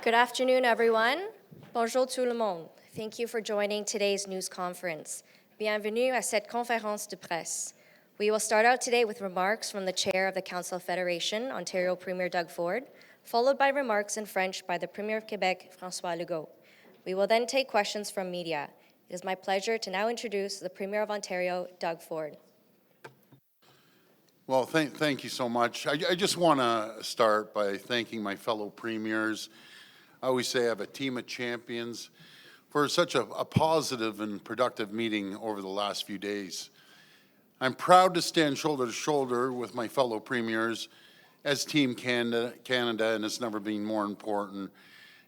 Good afternoon, everyone. Bonjour tout le monde. Thank you for joining today's news conference. Bienvenue à cette conférence de presse. We will start out today with remarks from the Chair of the Council of Federation, Ontario Premier Doug Ford, followed by remarks in French by the Premier of Quebec, François Legault. We will then take questions from media. It is my pleasure to now introduce the Premier of Ontario, Doug Ford. Well, thank you so much. I just want to start by thanking my fellow premiers. I always say I have a team of champions for such a positive and productive meeting over the last few days. I'm proud to stand shoulder to shoulder with my fellow premiers as Team Canada, and it's never been more important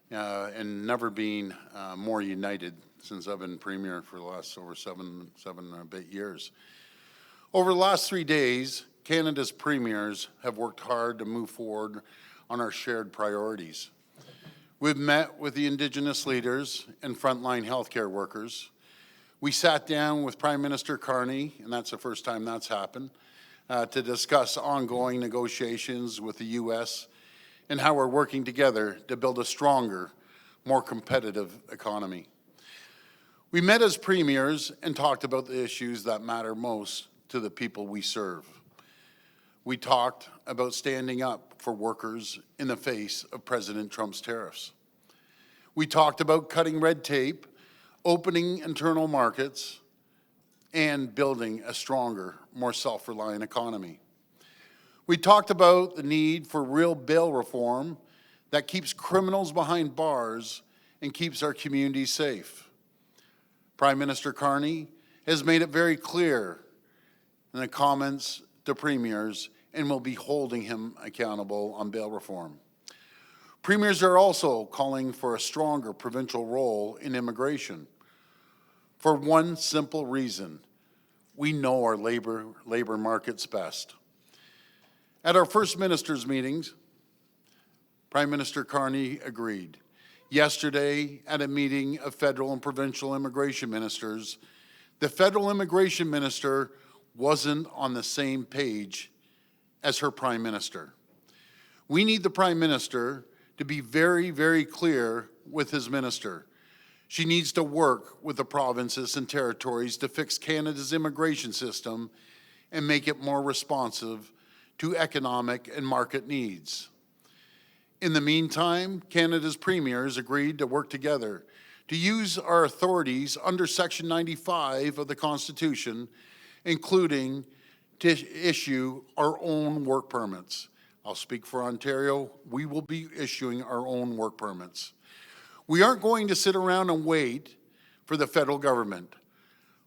and never been more united since I've been premier for the last over seven and a bit years. Over the last 3 days, Canada's premiers have worked hard to move forward on our shared priorities. We've met with the Indigenous leaders and frontline healthcare workers. We sat down with Prime Minister Carney, and that's the first time that's happened, to discuss ongoing negotiations with the U.S. and how we're working together to build a stronger, more competitive economy. We met as premiers and talked about the issues that matter most to the people we serve. We talked about standing up for workers in the face of President Trump's tariffs. We talked about cutting red tape, opening internal markets, and building a stronger, more self-reliant economy. We talked about the need for real bail reform that keeps criminals behind bars and keeps our communities safe. Prime Minister Carney has made it very clear in the comments to premiers and will be holding him accountable on bail reform. Premiers are also calling for a stronger provincial role in immigration for one simple reason: we know our labor markets best. At our first ministers' meetings, Prime Minister Carney agreed. Yesterday, at a meeting of federal and provincial immigration ministers, the federal immigration minister wasn't on the same page as her Prime Minister. We need the Prime Minister to be very, very clear with his minister. She needs to work with the provinces and territories to fix Canada's immigration system and make it more responsive to economic and market needs. In the meantime, Canada's premiers agreed to work together to use our authorities under Section 95 of the Constitution, including to issue our own work permits. I'll speak for Ontario. We will be issuing our own work permits. We aren't going to sit around and wait for the federal government.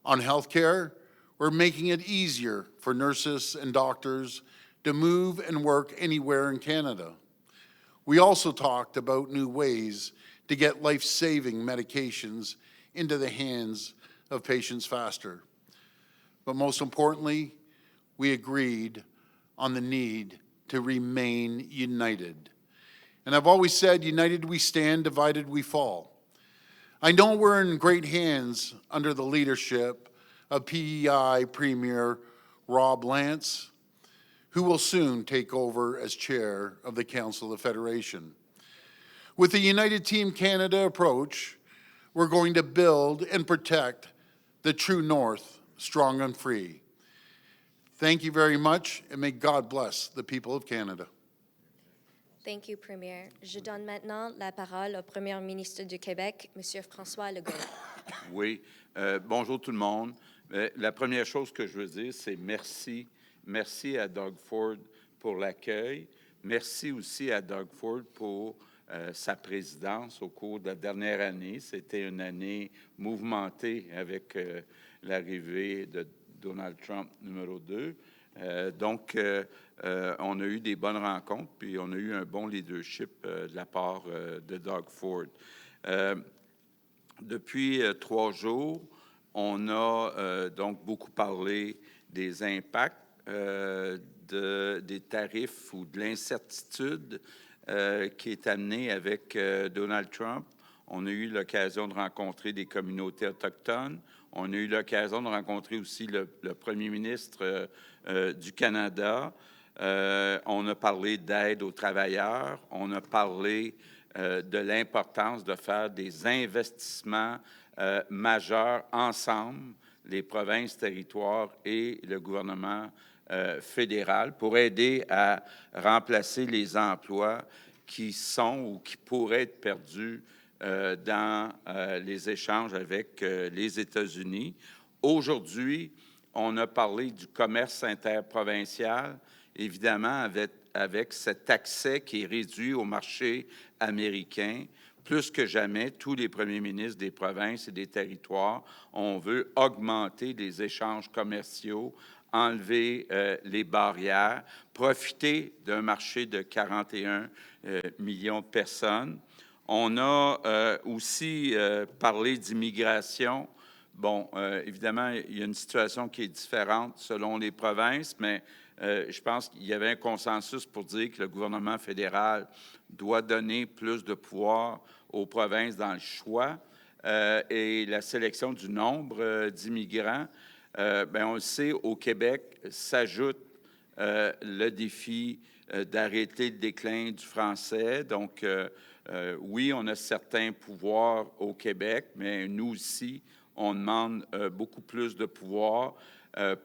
On healthcare, we're making it easier for nurses and doctors to move and work anywhere in Canada. We also talked about new ways to get life-saving medications into the hands of patients faster. But most importantly, we agreed on the need to remain united. And I've always said, united we stand, divided we fall. I know we're in great hands under the leadership of PEI Premier Rob Lance, who will soon take over as chair of the Council of Federation. With the United Team Canada approach, we're going to build and protect the true North, strong and free. Thank you very much, and may God bless the people of Canada. Thank you, Premier. Je donne maintenant la parole au Premier ministre du Québec, M. François Legault. Oui, bonjour tout le monde. La première chose que je veux dire, c'est merci. Merci à Doug Ford pour l'accueil. Merci aussi à Doug Ford pour sa présidence au cours de la dernière année. C'était une année mouvementée avec l'arrivée de Donald Trump numéro 2. Donc, on a eu des bonnes rencontres, puis on a eu un bon leadership de la part de Doug Ford. Depuis 3 jours, on a donc beaucoup parlé des impacts des tarifs ou de l'incertitude qui est amenée avec Donald Trump. On a eu l'occasion de rencontrer des communautés autochtones. On a eu l'occasion de rencontrer aussi le premier ministre du Canada. On a parlé d'aide aux travailleurs. On a parlé de l'importance de faire des investissements majeurs ensemble, les provinces, territoires et le gouvernement fédéral, pour aider à remplacer les emplois qui sont ou qui pourraient être perdus dans les échanges avec les États-Unis. Aujourd'hui, on a parlé du commerce interprovincial, évidemment avec cet accès qui est réduit au marché américain. Plus que jamais, tous les premiers ministres des provinces et des territoires, on veut augmenter les échanges commerciaux, enlever les barrières, profiter d'un marché de 41 millions de personnes. On a aussi parlé d'immigration. Bon, évidemment, il y a une situation qui est différente selon les provinces, mais je pense qu'il y avait un consensus pour dire que le gouvernement fédéral doit donner plus de pouvoir aux provinces dans le choix et la sélection du nombre d'immigrants. Bien, on le sait, au Québec s'ajoute le défi d'arrêter le déclin du français. Donc, oui, on a certains pouvoirs au Québec, mais nous aussi, on demande beaucoup plus de pouvoir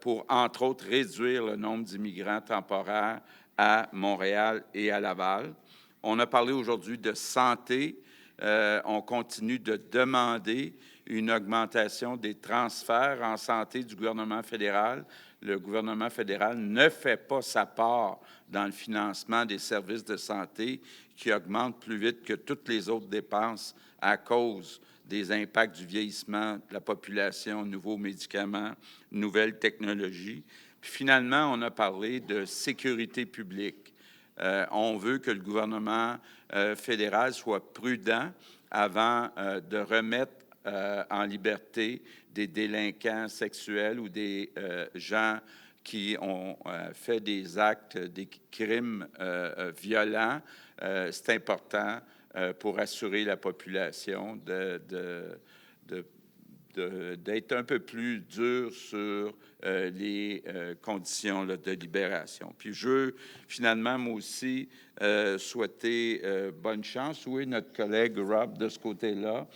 pour, entre autres, réduire le nombre d'immigrants temporaires à Montréal et à Laval. On a parlé aujourd'hui de santé. On continue de demander une augmentation des transferts en santé du gouvernement fédéral. Le gouvernement fédéral ne fait pas sa part dans le financement des services de santé qui augmentent plus vite que toutes les autres dépenses à cause des impacts du vieillissement de la population, nouveaux médicaments, nouvelles technologies. Puis finalement, on a parlé de sécurité publique. On veut que le gouvernement fédéral soit prudent avant de remettre en liberté des délinquants sexuels ou des gens qui ont fait des actes, des crimes violents. C'est important pour assurer la population d'être un peu plus dur sur les conditions là, de libération. Puis je veux finalement, moi aussi, souhaiter bonne chance. Où est notre collègue Rob de ce côté-là?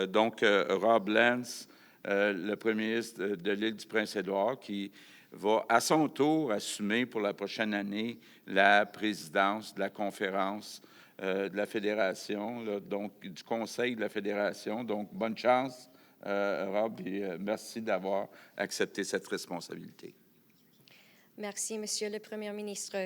Donc, Rob Lance, le premier ministre de l'île du Prince-Édouard, qui va à son tour assumer pour la prochaine année la présidence de la conférence de la Fédération, là, donc du Conseil de la Fédération. Donc, bonne chance, Rob, et merci d'avoir accepté cette responsabilité. Merci, Monsieur le Premier ministre.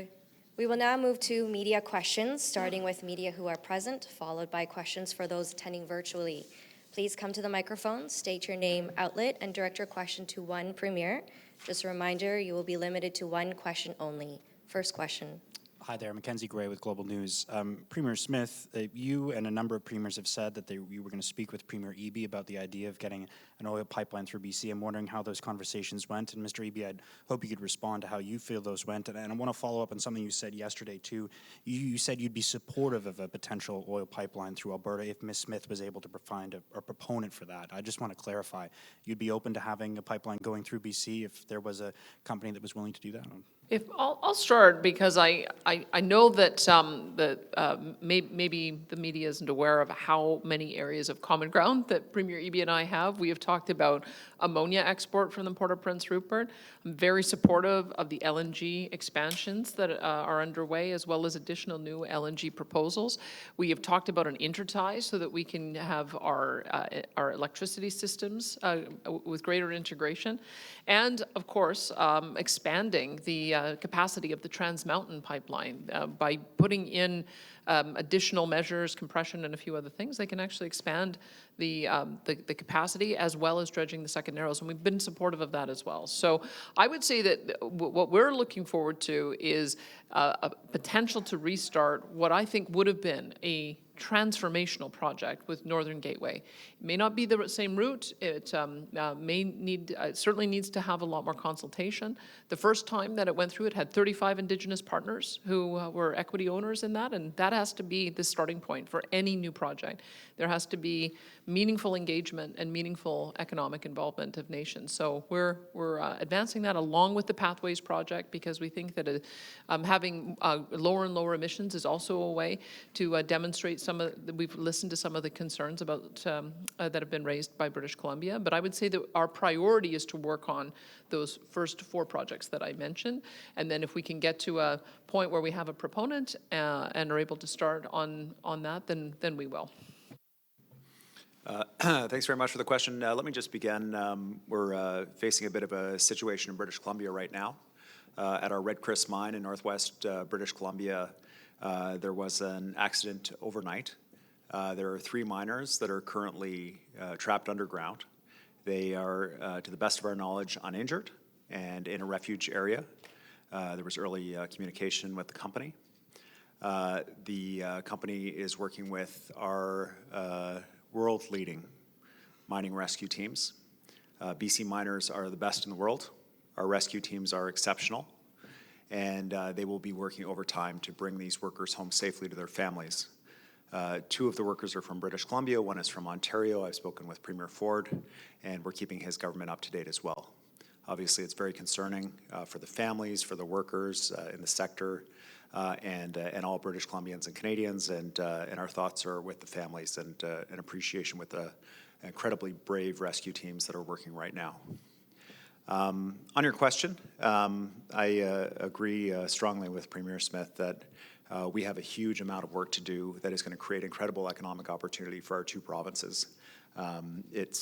We will now move to media questions, starting with media who are present, followed by questions for those attending virtually. Please come to the microphone, state your name, outlet, and direct your question to one premier. Just a reminder, you will be limited to one question only. First question. Hi there, Mackenzie Gray with Global News. Premier Smith, you and a number of premiers have said that you were going to speak with Premier Eby about the idea of getting an oil pipeline through BC. I'm wondering how those conversations went. And Mr. Eby, I'd hope you could respond to how you feel those went. And I want to follow up on something you said yesterday, too. You said you'd be supportive of a potential oil pipeline through Alberta if Ms. Smith was able to find a proponent for that. I just want to clarify, you'd be open to having a pipeline going through BC if there was a company that was willing to do that? I'll start because I know that maybe the media isn't aware of how many areas of common ground that Premier Eby and I have. We have talked about ammonia export from the Port of Prince Rupert. I'm very supportive of the LNG expansions that are underway, as well as additional new LNG proposals. We have talked about an intertie so that we can have our electricity systems with greater integration, and of course expanding the capacity of the Trans Mountain pipeline by putting in additional measures, compression, and a few other things. They can actually expand the capacity as well as dredging the second narrows, and we've been supportive of that as well. So I would say that what we're looking forward to is a potential to restart what I think would have been a transformational project with Northern Gateway. It may not be the same route. It certainly needs to have a lot more consultation. The first time that it went through, it had 35 Indigenous partners who were equity owners in that, and that has to be the starting point for any new project. There has to be meaningful engagement and meaningful economic involvement of nations. So we're advancing that along with the Pathways project, because we think that having lower and lower emissions is also a way to demonstrate we've listened to some of the concerns about that have been raised by British Columbia, but I would say that our priority is to work on those first 4 projects that I mentioned, and then if we can get to a point where we have a proponent and are able to start on that, then we will. Thanks very much for the question. Let me just begin. We're facing a bit of a situation in British Columbia right now. At our Red Chris mine in northwest British Columbia, there was an accident overnight. There are 3 miners that are currently trapped underground. They are, to the best of our knowledge, uninjured and in a refuge area. There was early communication with the company. The company is working with our world-leading mining rescue teams. BC miners are the best in the world. Our rescue teams are exceptional, and they will be working overtime to bring these workers home safely to their families. 2 of the workers are from British Columbia, 1 is from Ontario. I've spoken with Premier Ford, and we're keeping his government up to date as well. Obviously, it's very concerning for the families, for the workers in the sector, and all British Columbians and Canadians, and our thoughts are with the families and an appreciation with the incredibly brave rescue teams that are working right now. On your question, I agree strongly with Premier Smith that we have a huge amount of work to do that is going to create incredible economic opportunity for our 2 provinces. It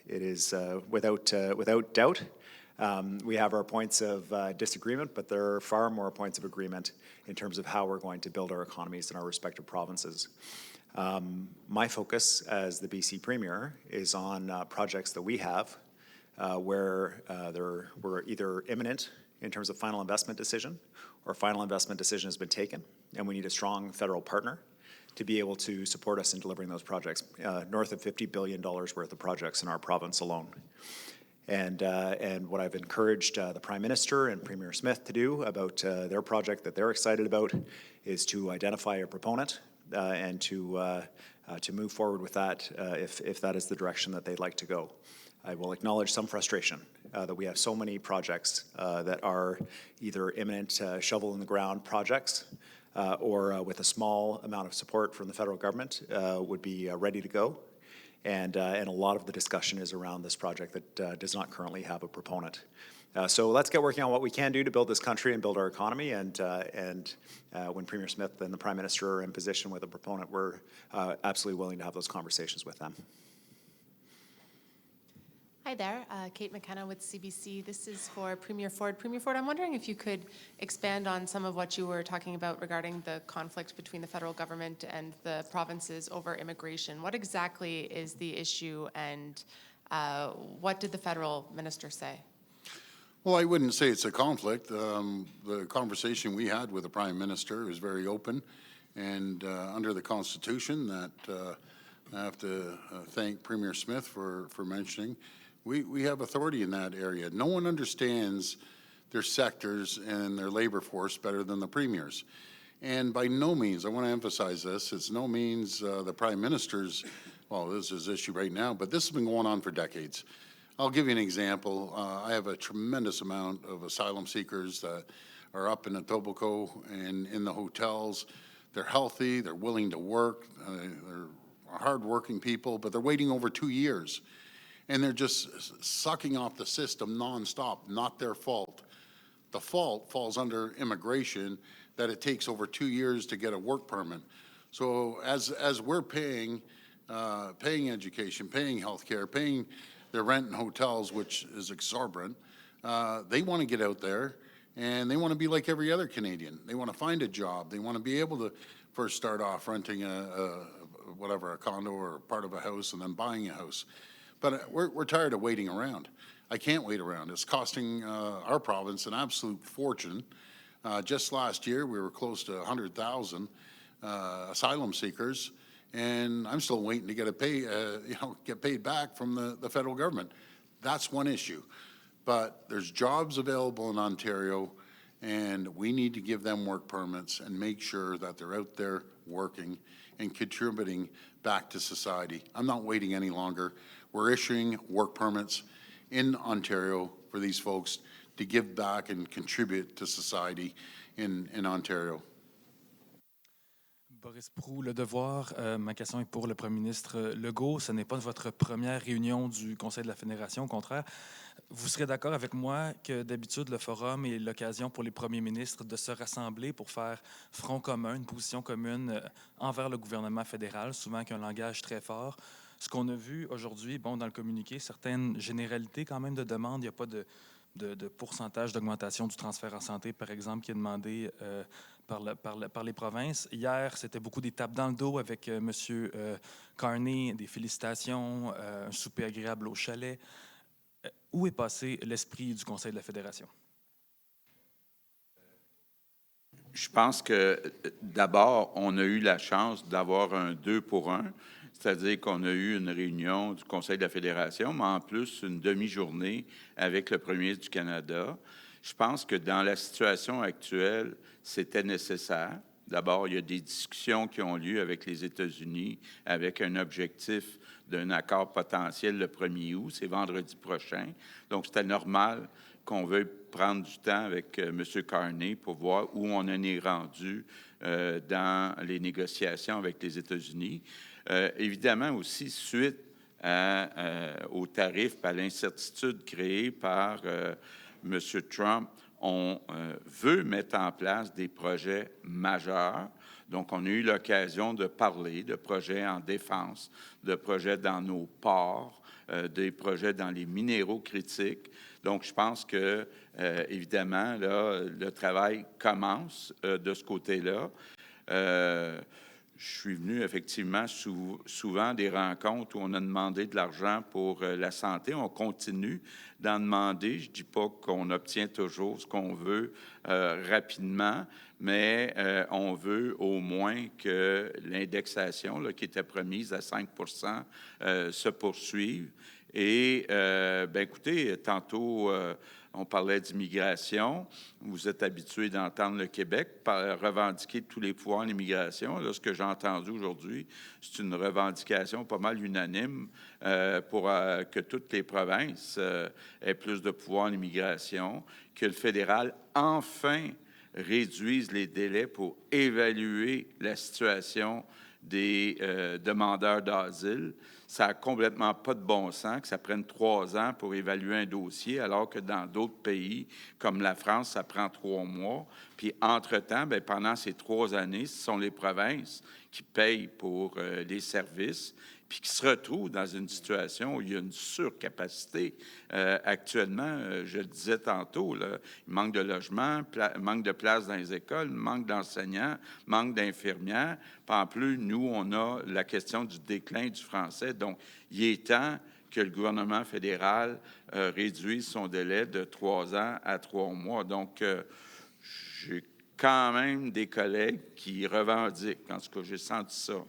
is without doubt. We have our points of disagreement, but there are far more points of agreement in terms of how we're going to build our economies in our respective provinces. My focus as the BC Premier is on projects that we have where we're either imminent in terms of final investment decision or final investment decision has been taken, and we need a strong federal partner to be able to support us in delivering those projects, north of $50 billion worth of projects in our province alone. And what I've encouraged the Prime Minister and Premier Smith to do about their project that they're excited about is to identify a proponent and to move forward with that if that is the direction that they'd like to go. I will acknowledge some frustration that we have so many projects that are either imminent shovel in the ground projects or with a small amount of support from the federal government would be ready to go. And a lot of the discussion is around this project that does not currently have a proponent. So let's get working on what we can do to build this country and build our economy. And when Premier Smith and the Prime Minister are in position with a proponent, we're absolutely willing to have those conversations with them. Hi there, Kate McKenna with CBC. This is for Premier Ford. Premier Ford, I'm wondering if you could expand on some of what you were talking about regarding the conflict between the federal government and the provinces over immigration. What exactly is the issue, and what did the federal minister say? Well, I wouldn't say it's a conflict. The conversation we had with the Prime Minister is very open, and under the Constitution that I have to thank Premier Smith for mentioning, we have authority in that area. No one understands their sectors and their labor force better than the premiers. And by no means, I want to emphasize this, it's no means the Prime Minister's, well, this is his issue right now, but this has been going on for decades. I'll give you an example. I have a tremendous amount of asylum seekers that are up in Etobicoke and in the hotels. They're healthy, they're willing to work, they're hardworking people, but they're waiting over 2 years. And they're just sucking off the system nonstop, not their fault. The fault falls under immigration, that it takes over 2 years to get a work permit. So as we're paying education, paying healthcare, paying their rent and hotels, which is exorbitant, they want to get out there and they want to be like every other Canadian. They want to find a job. They want to be able to first start off renting a condo or part of a house and then buying a house. But we're tired of waiting around. I can't wait around. It's costing our province an absolute fortune. Just last year, we were close to 100,000 asylum seekers. and I'm still waiting to get get paid back from the federal government. That's one issue. But there's jobs available in Ontario, and we need to give them work permits and make sure that they're out there working and contributing back to society. I'm not waiting any longer. We're issuing work permits in Ontario for these folks to give back and contribute to society in Ontario. Boris Proulx, Le Devoir. Ma question est pour le premier ministre Legault. Ce n'est pas votre première réunion du Conseil de la Fédération. Au contraire, vous serez d'accord avec moi que d'habitude, le forum est l'occasion pour les premiers ministres de se rassembler pour faire front commun, une position commune envers le gouvernement fédéral, souvent avec un langage très fort. Ce qu'on a vu aujourd'hui, bon, dans le communiqué, certaines généralités quand même de demandes. Il n'y a pas de pourcentage d'augmentation du transfert en santé, par exemple, qui est demandé par les provinces. Hier, c'était beaucoup des tapes dans le dos avec M. Carney, des félicitations, un souper agréable au chalet. Où est passé l'esprit du Conseil de la Fédération? Je pense que, d'abord, on a eu la chance d'avoir un 2 pour 1, c'est-à-dire qu'on a eu une réunion du Conseil de la Fédération, mais en plus une demi-journée avec le premier ministre du Canada. Je pense que dans la situation actuelle, c'était nécessaire. D'abord, il y a des discussions qui ont lieu avec les États-Unis avec un objectif d'un accord potentiel le 1er août, c'est vendredi prochain. Donc, c'était normal qu'on veuille prendre du temps avec M. Carney pour voir où on en est rendu dans les négociations avec les États-Unis. Évidemment aussi, suite aux tarifs, à l'incertitude créée par M. Trump, on veut mettre en place des projets majeurs. Donc, on a eu l'occasion de parler de projets en défense, de projets dans nos ports, des projets dans les minéraux critiques. Donc, je pense que, évidemment, là, le travail commence de ce côté-là. Je suis venu effectivement souvent des rencontres où on a demandé de l'argent pour la santé. On continue d'en demander. Je ne dis pas qu'on obtient toujours ce qu'on veut rapidement, mais on veut au moins que l'indexation là, qui était promise à 5 se poursuive. Et, bien, écoutez, tantôt, on parlait d'immigration. Vous êtes habitués d'entendre le Québec revendiquer tous les pouvoirs en immigration. Là, ce que j'ai entendu aujourd'hui, c'est une revendication pas mal unanime pour que toutes les provinces aient plus de pouvoirs en immigration, que le fédéral, enfin, réduise les délais pour évaluer la situation des demandeurs d'asile. Ça n'a complètement pas de bon sens que ça prenne 3 ans pour évaluer un dossier, alors que dans d'autres pays, comme la France, ça prend 3 mois. Puis, entre-temps, bien, pendant ces 3 années, ce sont les provinces qui payent pour les services, puis qui se retrouvent dans une situation où il y a une surcapacité. Actuellement, je le disais tantôt, là, il manque de logements, manque de places dans les écoles, manque d'enseignants, manque d'infirmières. Puis en plus, nous, on a la question du déclin du français. Donc, il est temps que le gouvernement fédéral réduise son délai de 3 ans à 3 mois. Donc, j'ai quand même des collègues qui revendiquent. En tout cas, j'ai senti ça.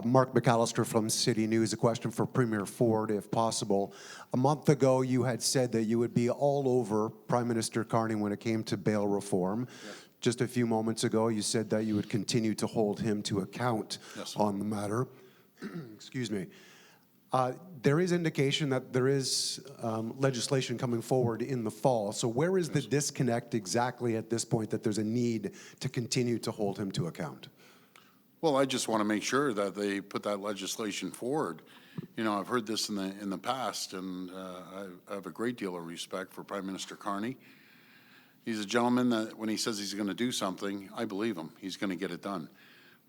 Mark McAllister from City News. A question for Premier Ford, if possible. A month ago, you had said that you would be all over Prime Minister Carney when it came to bail reform. Yes. Just a few moments ago, you said that you would continue to hold him to account on the matter. Excuse me. There is indication that there is legislation coming forward in the fall. So where is the disconnect exactly at this point that there's a need to continue to hold him to account? Well, I just want to make sure that they put that legislation forward. You know, I've heard this in the past, and I have a great deal of respect for Prime Minister Carney. He's a gentleman that when he says he's going to do something, I believe him. He's going to get it done.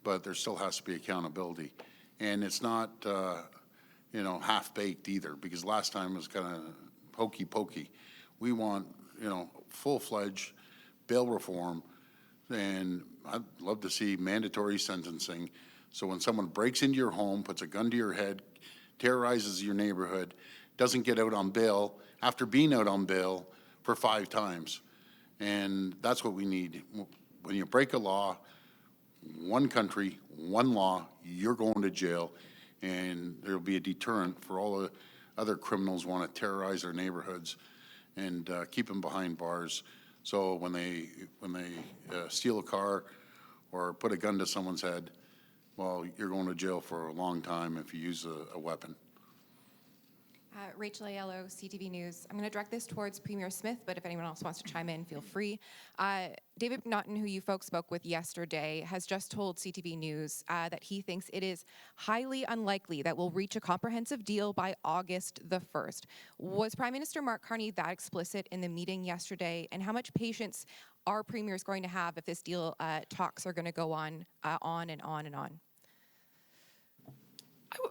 But there still has to be accountability. And it's not, you know, half-baked either, because last time it was kind of hokey-pokey. We want, you know, full-fledged bail reform. And I'd love to see mandatory sentencing. So when someone breaks into your home, puts a gun to your head, terrorizes your neighborhood, doesn't get out on bail after being out on bail for 5 times. And that's what we need. When you break a law, one country, one law, you're going to jail, and there'll be a deterrent for all the other criminals who want to terrorize our neighborhoods and keep them behind bars. So when they steal a car or put a gun to someone's head, well, you're going to jail for a long time if you use a weapon. Rachel Aiello, CTV News. I'm going to direct this towards Premier Smith, but if anyone else wants to chime in, feel free. David Naughton, who you folks spoke with yesterday, has just told CTV News that he thinks it is highly unlikely that we'll reach a comprehensive deal by August the 1st. Was Prime Minister Mark Carney that explicit in the meeting yesterday? And how much patience are premiers going to have if this deal talks are going to go on and on and on?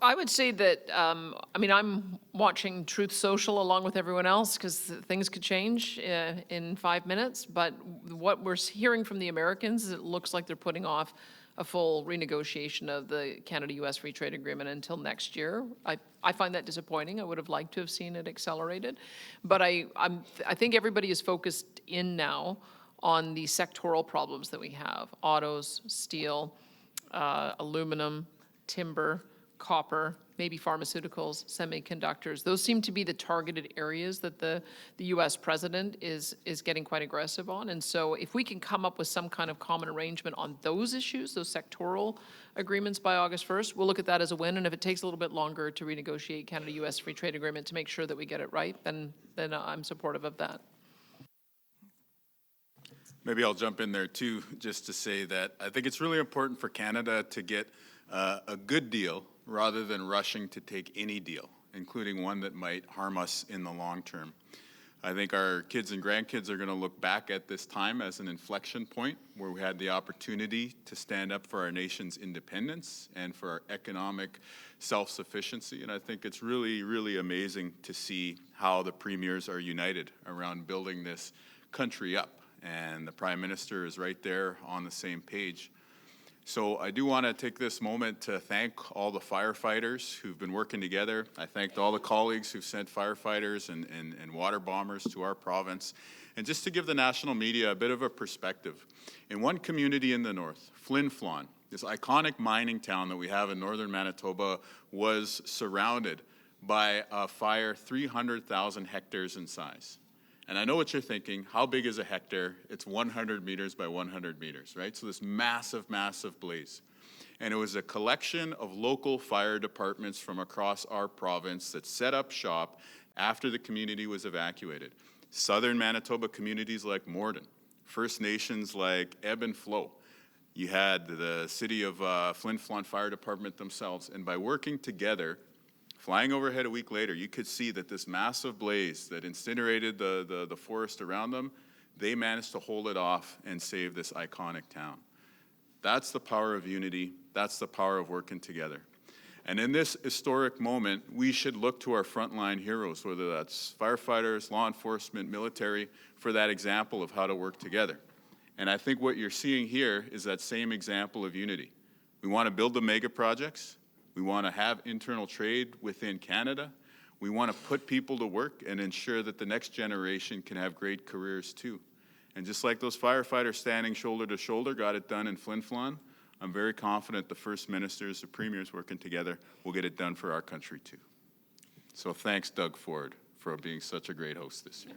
I would say that, I mean, I'm watching Truth Social along with everyone else because things could change in 5 minutes. But what we're hearing from the Americans is it looks like they're putting off a full renegotiation of the Canada-U.S. Free Trade Agreement until next year. I find that disappointing. I would have liked to have seen it accelerated. But I think everybody is focused in now on the sectoral problems that we have: autos, steel, aluminum, timber, copper, maybe pharmaceuticals, semiconductors. Those seem to be the targeted areas that the U.S. president is getting quite aggressive on. And so if we can come up with some kind of common arrangement on those issues, those sectoral agreements by August 1st, we'll look at that as a win. And if it takes a little bit longer to renegotiate Canada-U.S. Free Trade Agreement to make sure that we get it right, then I'm supportive of that. Maybe I'll jump in there too, just to say that I think it's really important for Canada to get a good deal rather than rushing to take any deal, including one that might harm us in the long term. I think our kids and grandkids are going to look back at this time as an inflection point where we had the opportunity to stand up for our nation's independence and for our economic self-sufficiency. And I think it's really, really amazing to see how the premiers are united around building this country up. And the Prime Minister is right there on the same page. So I do want to take this moment to thank all the firefighters who've been working together. I thanked all the colleagues who've sent firefighters and water bombers to our province. And just to give the national media a bit of a perspective, in one community in the north, Flin Flon, this iconic mining town that we have in northern Manitoba, was surrounded by a fire 300,000 hectares in size. And I know what you're thinking, how big is a hectare? It's 100 meters by 100 meters, right? So this massive, massive blaze. And it was a collection of local fire departments from across our province that set up shop after the community was evacuated. Southern Manitoba communities like Morden, First Nations like Ebb and Flow. You had the city of Flin Flon Fire Department themselves, and by working together, flying overhead a week later, you could see that this massive blaze that incinerated the forest around them, they managed to hold it off and save this iconic town. That's the power of unity. That's the power of working together. And in this historic moment, we should look to our frontline heroes, whether that's firefighters, law enforcement, military, for that example of how to work together. And I think what you're seeing here is that same example of unity. We want to build the mega projects. We want to have internal trade within Canada. We want to put people to work and ensure that the next generation can have great careers too. And just like those firefighters standing shoulder to shoulder got it done in Flin Flon, I'm very confident the First Ministers, the Premiers working together will get it done for our country too. So thanks, Doug Ford, for being such a great host this year.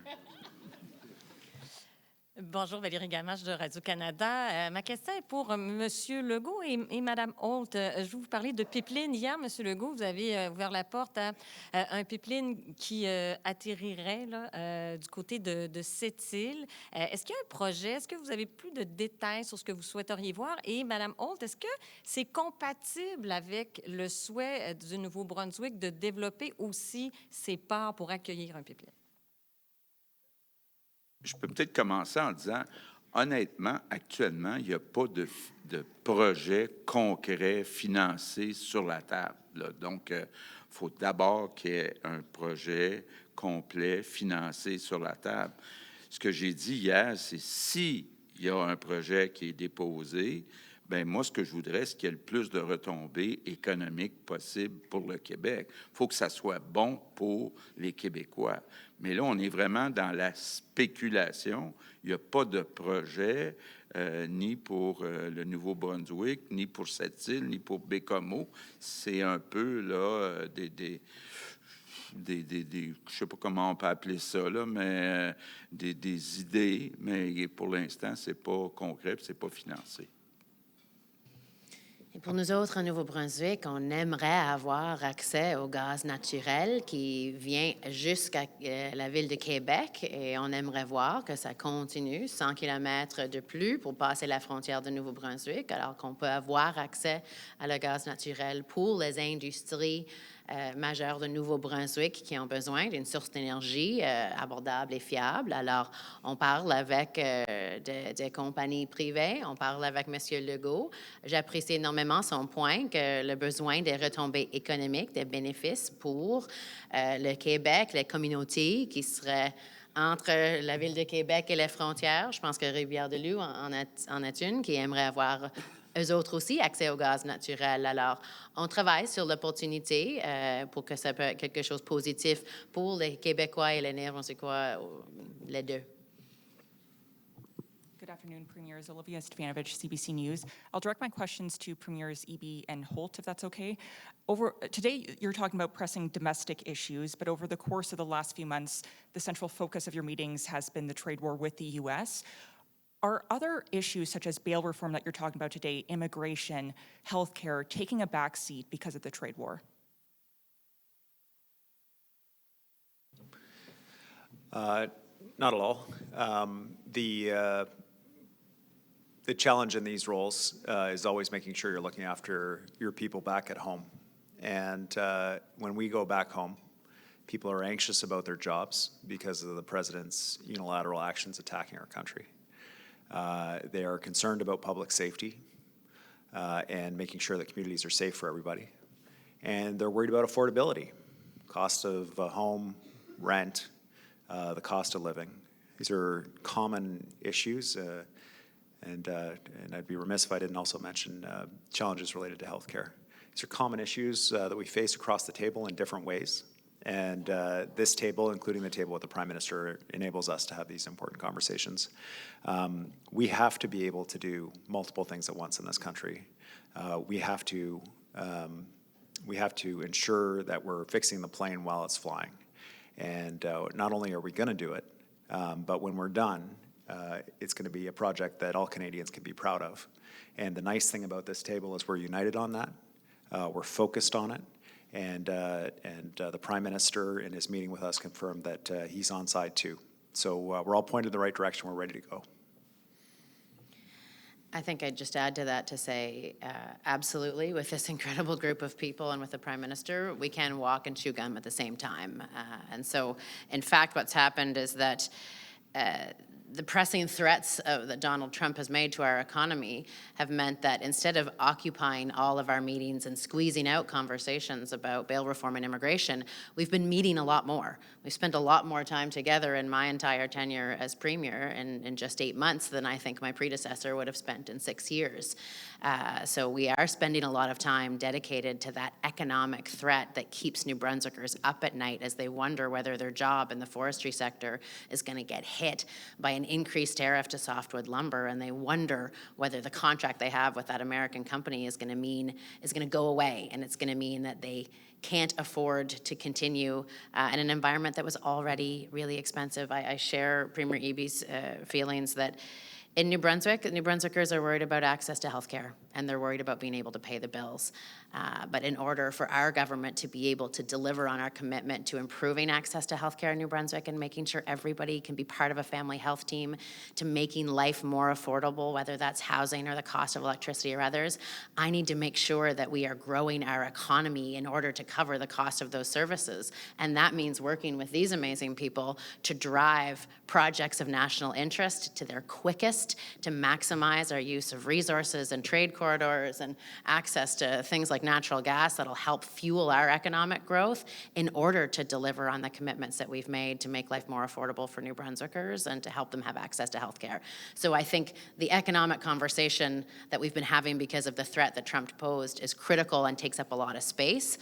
Bonjour, Valérie Gamache de Radio-Canada. Ma question est pour M. Legault et Mme Holt. Je vais vous parler de pipeline. Hier, M. Legault, vous avez ouvert la porte à un pipeline qui atterrirait là, du côté de Cette. Est-ce qu'il y a un projet? Est-ce que vous avez plus de détails sur ce que vous souhaiteriez voir? Et Mme Holt, est-ce que c'est compatible avec le souhait du Nouveau-Brunswick de développer aussi ses ports pour accueillir un pipeline? Je peux peut-être commencer en disant, honnêtement, actuellement, il n'y a pas de projet concret financé sur la table, là. Donc, il faut d'abord qu'il y ait un projet complet financé sur la table. Ce que j'ai dit hier, c'est s'il y a un projet qui est déposé, bien, moi, ce que je voudrais, c'est qu'il y ait le plus de retombées économiques possible pour le Québec. Il faut que ça soit bon pour les Québécois. Mais là, on est vraiment dans la spéculation. Il n'y a pas de projet, ni pour le Nouveau-Brunswick, ni pour cette île, ni pour Bécomo. C'est un peu, là, je ne sais pas comment on peut appeler ça, là, mais des idées, mais pour l'instant, ce n'est pas concret, ce n'est pas financé. Et pour nous autres, en Nouveau-Brunswick, on aimerait avoir accès au gaz naturel qui vient jusqu'à la ville de Québec et on aimerait voir que ça continue 100 km de plus pour passer la frontière de Nouveau-Brunswick, alors qu'on peut avoir accès à le gaz naturel pour les industries majeures de Nouveau-Brunswick qui ont besoin d'une source d'énergie abordable et fiable. Alors, on parle avec des compagnies privées, on parle avec M. Legault. J'apprécie énormément son point que le besoin des retombées économiques, des bénéfices pour le Québec, les communautés qui seraient entre la ville de Québec et les frontières. Je pense que Rivière-du-Loup en a une qui aimerait avoir eux autres aussi accès au gaz naturel. Alors, on travaille sur l'opportunité pour que ça peut être quelque chose de positif pour les Québécois et les Néo-Brunswickois, les deux. Good afternoon, Premiers. Olivia Stefanovich, CBC News. I'll direct my questions to Premiers Eby and Holt, if that's okay. Today, you're talking about pressing domestic issues, but over the course of the last few months, the central focus of your meetings has been the trade war with the U.S. Are other issues such as bail reform that you're talking about today, immigration, healthcare, taking a backseat because of the trade war? Not at all. The challenge in these roles is always making sure you're looking after your people back at home. And when we go back home, people are anxious about their jobs because of the president's unilateral actions attacking our country. They are concerned about public safety and making sure that communities are safe for everybody. And they're worried about affordability, cost of a home, rent, the cost of living. These are common issues, and I'd be remiss if I didn't also mention challenges related to healthcare. These are common issues that we face across the table in different ways. And this table, including the table with the Prime Minister, enables us to have these important conversations. We have to be able to do multiple things at once in this country. We have to ensure that we're fixing the plane while it's flying. And not only are we going to do it, but when we're done, it's going to be a project that all Canadians can be proud of. And the nice thing about this table is we're united on that. We're focused on it. And the Prime Minister in his meeting with us confirmed that he's on side too. So we're all pointed in the right direction. We're ready to go. I think I'd just add to that to say, absolutely, with this incredible group of people and with the Prime Minister, we can walk and chew gum at the same time. And so, in fact, what's happened is that the pressing threats that Donald Trump has made to our economy have meant that instead of occupying all of our meetings and squeezing out conversations about bail reform and immigration, we've been meeting a lot more. We've spent a lot more time together in my entire tenure as Premier in just 8 months than I think my predecessor would have spent in 6 years. So we are spending a lot of time dedicated to that economic threat that keeps New Brunswickers up at night as they wonder whether their job in the forestry sector is going to get hit by an increased tariff to softwood lumber, and they wonder whether the contract they have with that American company is going to go away, and it's going to mean that they can't afford to continue in an environment that was already really expensive. I share Premier Eby's feelings that in New Brunswick, New Brunswickers are worried about access to health care, and they're worried about being able to pay the bills. But in order for our government to be able to deliver on our commitment to improving access to health care in New Brunswick and making sure everybody can be part of a family health team, to making life more affordable, whether that's housing or the cost of electricity or others, I need to make sure that we are growing our economy in order to cover the cost of those services. And that means working with these amazing people to drive projects of national interest to their quickest focused to maximize our use of resources and trade corridors and access to things like natural gas that'll help fuel our economic growth in order to deliver on the commitments that we've made to make life more affordable for New Brunswickers and to help them have access to healthcare. So I think the economic conversation that we've been having because of the threat that Trump posed is critical and takes up a lot of space,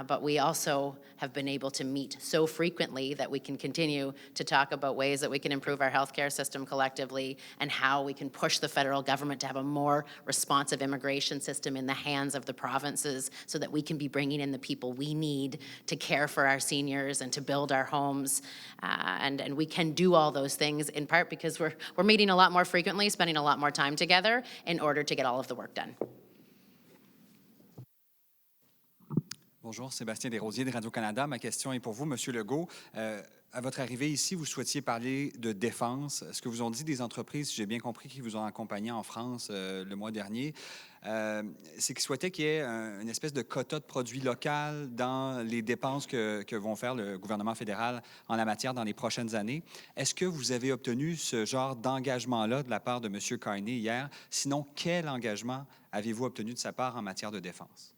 but we also have been able to meet so frequently that we can continue to talk about ways that we can improve our healthcare system collectively and how we can push the federal government to have a more responsive immigration system in the hands of the provinces so that we can be bringing in the people we need to care for our seniors and to build our homes. And we can do all those things in part because we're meeting a lot more frequently, spending a lot more time together in order to get all of the work done. Bonjour, Sébastien Desrosiers de Radio-Canada. Ma question est pour vous, Monsieur Legault. À votre arrivée ici, vous souhaitiez parler de défense. Ce que vous ont dit des entreprises, si j'ai bien compris, qui vous ont accompagné en France le mois dernier, c'est qu'ils souhaitaient qu'il y ait une espèce de quota de produits locaux dans les dépenses que vont faire le gouvernement fédéral en la matière dans les prochaines années. Est-ce que vous avez obtenu ce genre d'engagement-là de la part de M. Carney hier? Sinon, quel engagement avez-vous obtenu de sa part en matière de défense?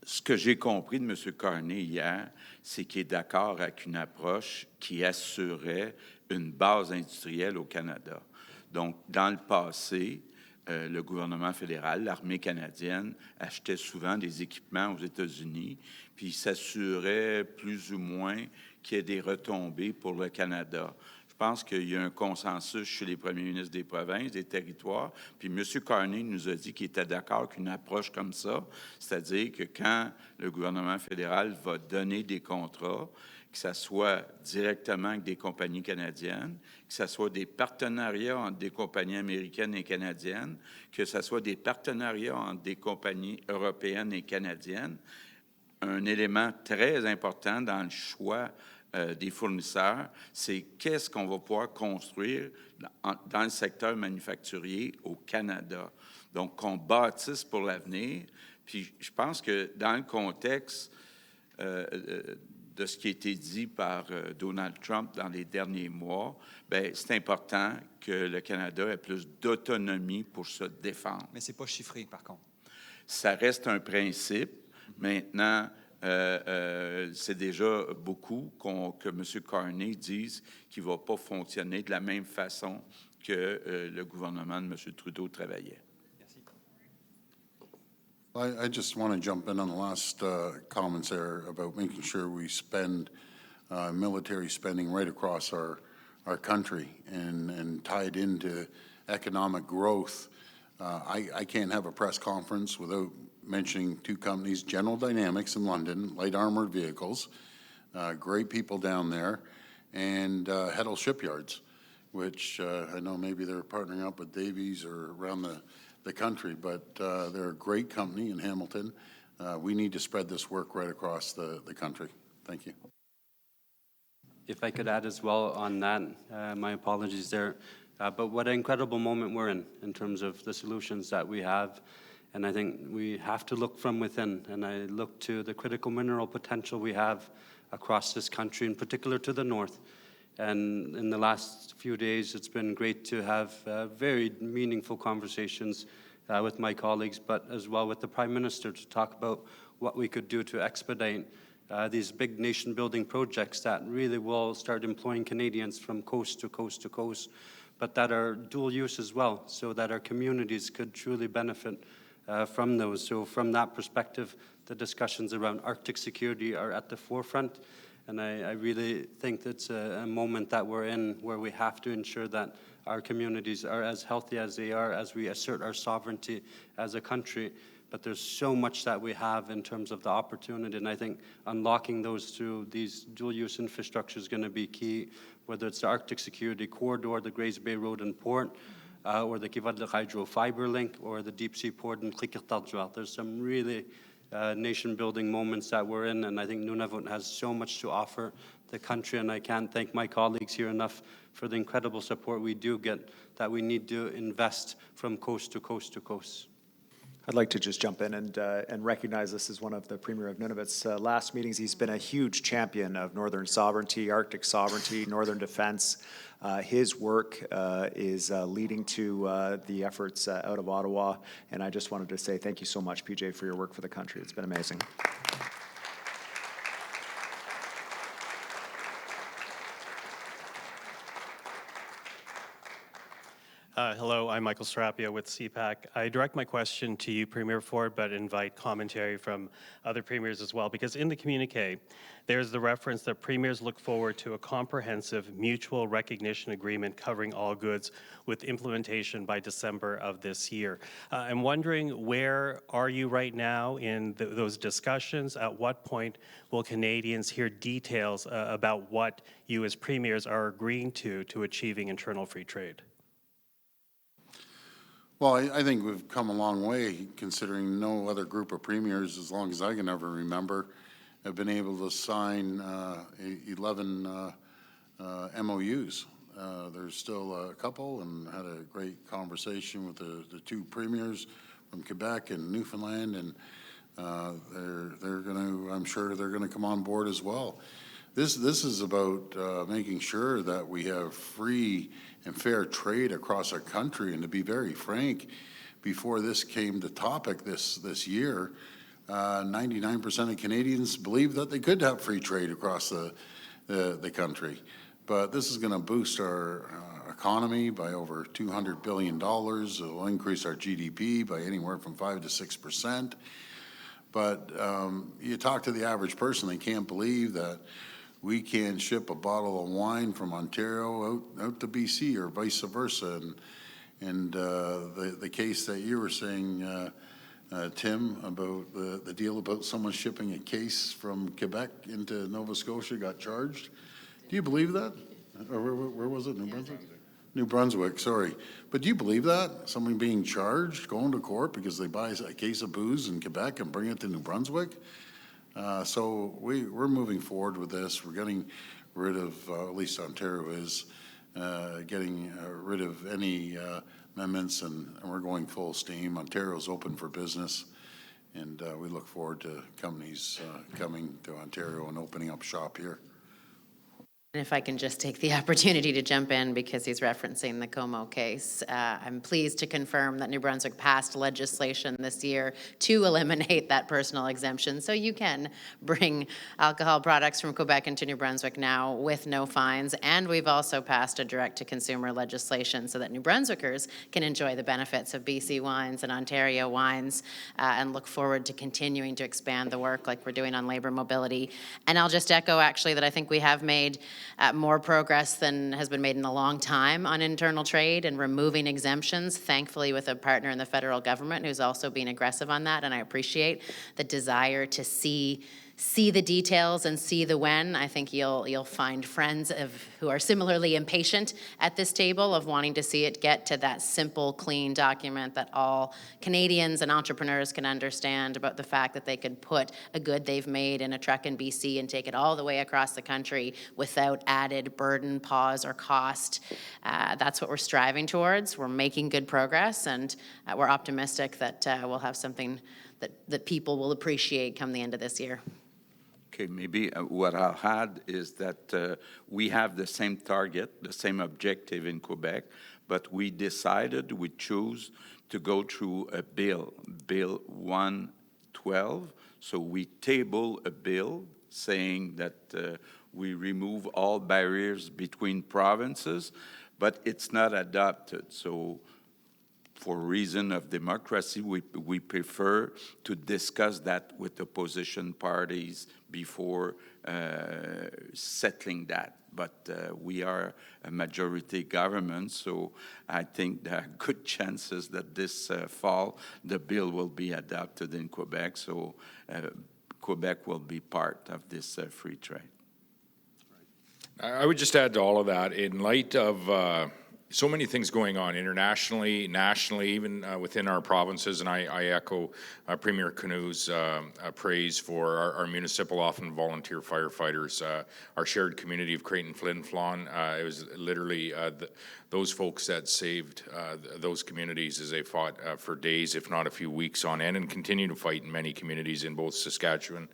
Ce que j'ai compris de M. Carney hier, c'est qu'il est d'accord avec une approche qui assurait une base industrielle au Canada. Donc, dans le passé, le gouvernement fédéral, l'armée canadienne, achetait souvent des équipements aux États-Unis, puis il s'assurait plus ou moins qu'il y ait des retombées pour le Canada. Je pense qu'il y a un consensus chez les premiers ministres des provinces, des territoires. Puis M. Carney nous a dit qu'il était d'accord qu'une approche comme ça, c'est-à-dire que quand le gouvernement fédéral va donner des contrats, que ce soit directement avec des compagnies canadiennes, que ce soit des partenariats entre des compagnies américaines et canadiennes, que ce soit des partenariats entre des compagnies européennes et canadiennes, un élément très important dans le choix des fournisseurs, c'est qu'est-ce qu'on va pouvoir construire dans le secteur manufacturier au Canada. Donc, qu'on bâtisse pour l'avenir. Puis, je pense que dans le contexte de ce qui a été dit par Donald Trump dans les derniers mois, bien, c'est important que le Canada ait plus d'autonomie pour se défendre. Mais ce n'est pas chiffré, par contre. Ça reste un principe. Maintenant, c'est déjà beaucoup que M. Carney dise qu'il ne va pas fonctionner de la même façon que le gouvernement de M. Trudeau travaillait. I just want to jump in on the last comments there about making sure we spend military spending right across our country and tie it into economic growth. I can't have a press conference without mentioning two companies, General Dynamics in London, light armored vehicles, great people down there, and Heddle Shipyards, which I know maybe they're partnering up with Davies or around the country, but they're a great company in Hamilton. We need to spread this work right across the country. Thank you. If I could add as well on that, my apologies there, but what an incredible moment we're in terms of the solutions that we have. And I think we have to look from within, and I look to the critical mineral potential we have across this country, in particular to the north. And in the last few days, it's been great to have very meaningful conversations with my colleagues, but as well with the Prime Minister to talk about what we could do to expedite these big nation-building projects that really will start employing Canadians from coast to coast to coast, but that are dual use as well, so that our communities could truly benefit from those. So from that perspective, the discussions around Arctic security are at the forefront. And I really think that's a moment that we're in where we have to ensure that our communities are as healthy as they are as we assert our sovereignty as a country. But there's so much that we have in terms of the opportunity. And I think unlocking those through these dual-use infrastructure is going to be key, whether it's the Arctic security corridor, the Grays Bay Road and Port, or the Kivadli Hydro Fiber Link, or the deep sea port in Qikirtadjwa. There's some really nation-building moments that we're in, and I think Nunavut has so much to offer the country, and I can't thank my colleagues here enough for the incredible support we do get, that we need to invest from coast to coast to coast. I'd like to just jump in and recognize this as one of the Premier of Nunavut's last meetings. He's been a huge champion of Northern sovereignty, Arctic sovereignty, Northern defense. His work is leading to the efforts out of Ottawa, and I just wanted to say thank you so much, PJ, for your work for the country. It's been amazing. Hello, I'm Michael Serapia with CPAC. I direct my question to you, Premier Ford, but invite commentary from other premiers as well, because in the communique, there's the reference that premiers look forward to a comprehensive mutual recognition agreement covering all goods with implementation by December of this year. I'm wondering, where are you right now in those discussions? At what point will Canadians hear details about what you as premiers are agreeing to achieving internal free trade? Well, I think we've come a long way, considering no other group of premiers, as long as I can ever remember, have been able to sign 11 MOUs. There's still a couple, and had a great conversation with the two premiers from Quebec and Newfoundland, and they're going to, I'm sure they're going to come on board as well. This is about making sure that we have free and fair trade across our country. And to be very frank, before this came to topic this year, 99% of Canadians believed that they could have free trade across the country. But this is going to boost our economy by over $200 billion. It will increase our GDP by anywhere from 5 to 6%. But you talk to the average person, they can't believe that we can ship a bottle of wine from Ontario out to BC or vice versa. And the case that you were saying, Tim, about the deal about someone shipping a case from Quebec into Nova Scotia got charged. Do you believe that? Or where was it, New Brunswick? New Brunswick, sorry. But do you believe that? Someone being charged, going to court because they buy a case of booze in Quebec and bring it to New Brunswick? So we're moving forward with this. We're getting rid of, at least Ontario is, getting rid of any amendments, and we're going full steam. Ontario's open for business, and we look forward to companies coming to Ontario and opening up shop here. And if I can just take the opportunity to jump in because he's referencing the Como case, I'm pleased to confirm that New Brunswick passed legislation this year to eliminate that personal exemption. So you can bring alcohol products from Quebec into New Brunswick now with no fines. And we've also passed a direct-to-consumer legislation so that New Brunswickers can enjoy the benefits of BC wines and Ontario wines, and look forward to continuing to expand the work like we're doing on labor mobility. And I'll just echo, actually, that I think we have made more progress than has been made in a long time on internal trade and removing exemptions, thankfully with a partner in the federal government who's also being aggressive on that, and I appreciate the desire to see the details and see the when. I think you'll find friends who are similarly impatient at this table of wanting to see it get to that simple, clean document that all Canadians and entrepreneurs can understand about the fact that they could put a good they've made in a truck in BC and take it all the way across the country without added burden, pause, or cost. That's what we're striving towards. We're making good progress, and we're optimistic that we'll have something that people will appreciate come the end of this year. Okay, maybe what I'll add is that we have the same target, the same objective in Quebec, but we chose to go through a bill 112. So we table a bill saying that we remove all barriers between provinces, but it's not adopted. So for reason of democracy, we prefer to discuss that with opposition parties before settling that. But we are a majority government, so I think there are good chances that this fall the bill will be adopted in Quebec, so Quebec will be part of this free trade. I would just add to all of that, in light of so many things going on internationally, nationally, even within our provinces, and I echo Premier Canu's praise for our municipal, often volunteer firefighters, our shared community of Creighton, Flin Flon. It was literally those folks that saved those communities as they fought for days, if not a few weeks on end, and continue to fight in many communities in both Saskatchewan,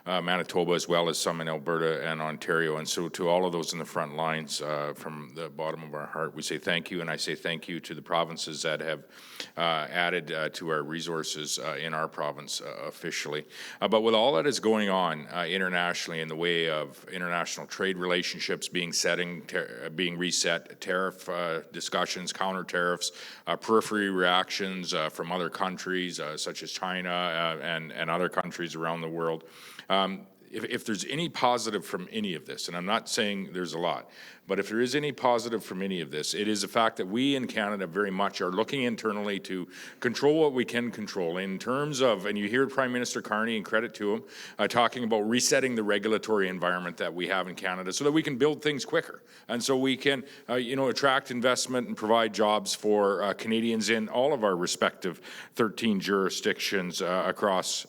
Manitoba, as well as some in Alberta and Ontario. And so to all of those in the front lines, from the bottom of our heart, we say thank you, and I say thank you to the provinces that have added to our resources in our province officially. But with all that is going on internationally in the way of international trade relationships being reset, tariff discussions, counter tariffs, periphery reactions from other countries such as China and other countries around the world, if there's any positive from any of this, and I'm not saying there's a lot, but if there is any positive from any of this, it is the fact that we in Canada very much are looking internally to control what we can control in terms of, and you hear Prime Minister Carney, and credit to him, talking about resetting the regulatory environment that we have in Canada so that we can build things quicker. And so we can, attract investment and provide jobs for Canadians in all of our respective 13 jurisdictions across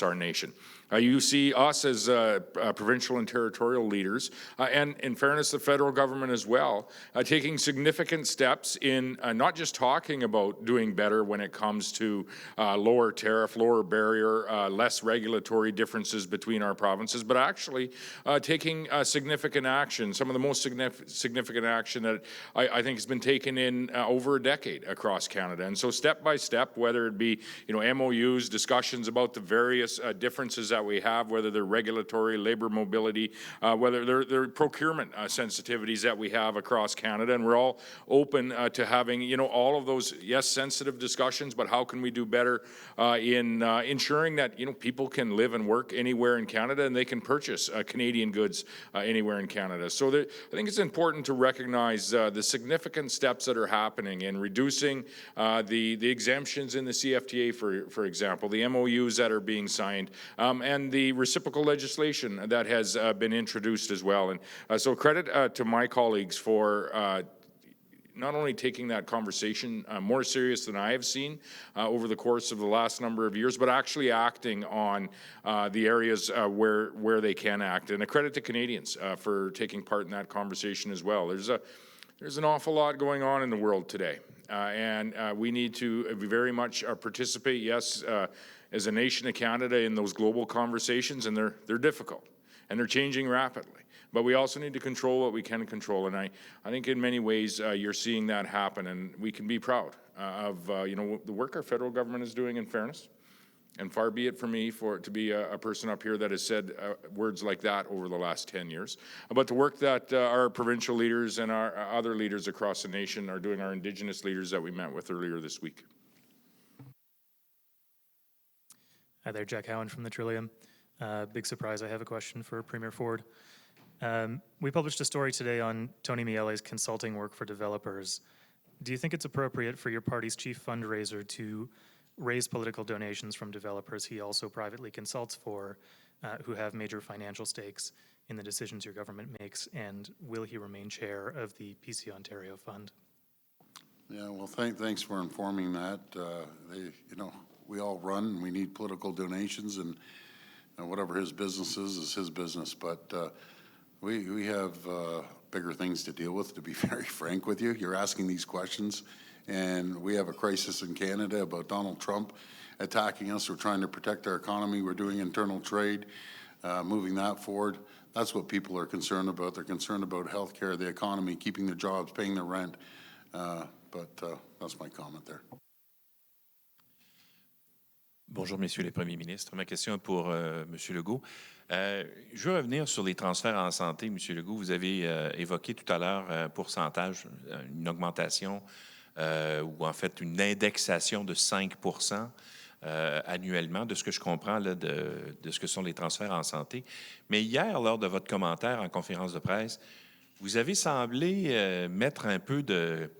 our nation. You see us as provincial and territorial leaders, and in fairness, the federal government as well, taking significant steps in not just talking about doing better when it comes to lower tariff, lower barrier, less regulatory differences between our provinces, but actually taking significant action, some of the most significant action that I think has been taken in over a decade across Canada. And so step by step, whether it be MOUs, discussions about the various differences that we have, whether they're regulatory, labor mobility, whether they're procurement sensitivities that we have across Canada, and we're all open to having, all of those, yes, sensitive discussions, but how can we do better in ensuring that, people can live and work anywhere in Canada and they can purchase Canadian goods anywhere in Canada. So I think it's important to recognize the significant steps that are happening in reducing the exemptions in the CFTA, for example, the MOUs that are being signed, and the reciprocal legislation that has been introduced as well. And so credit to my colleagues for not only taking that conversation more serious than I have seen over the course of the last number of years, but actually acting on the areas where they can act. And a credit to Canadians for taking part in that conversation as well. There's an awful lot going on in the world today, and we need to very much participate, yes, as a nation of Canada in those global conversations, and they're difficult, and they're changing rapidly. But we also need to control what we can control, and I think in many ways you're seeing that happen, and we can be proud of the work our federal government is doing in fairness. And far be it for me to be a person up here that has said words like that over the last 10 years. But the work that our provincial leaders and our other leaders across the nation are doing, our Indigenous leaders that we met with earlier this week. Hi there, Jack Howan from the Trillium. Big surprise, I have a question for Premier Ford. We published a story today on Tony Miele's consulting work for developers. Do you think it's appropriate for your party's chief fundraiser to raise political donations from developers he also privately consults for, who have major financial stakes in the decisions your government makes, and will he remain chair of the PC Ontario Fund? Yeah, well, thanks for informing that. We all run, and we need political donations, and whatever his business is his business. But we have bigger things to deal with, to be very frank with you. You're asking these questions, and we have a crisis in Canada about Donald Trump attacking us. We're trying to protect our economy. We're doing internal trade, moving that forward. That's what people are concerned about. They're concerned about healthcare, the economy, keeping their jobs, paying their rent. But that's my comment there. Bonjour, messieurs les premiers ministres. Ma question est pour M. Legault. Je veux revenir sur les transferts en santé, M. Legault. Vous avez évoqué tout à l'heure un pourcentage, une augmentation ou en fait une indexation de 5% annuellement, de ce que je comprends là, de ce que sont les transferts en santé. Mais hier, lors de votre commentaire en conférence de presse, vous avez semblé mettre un peu de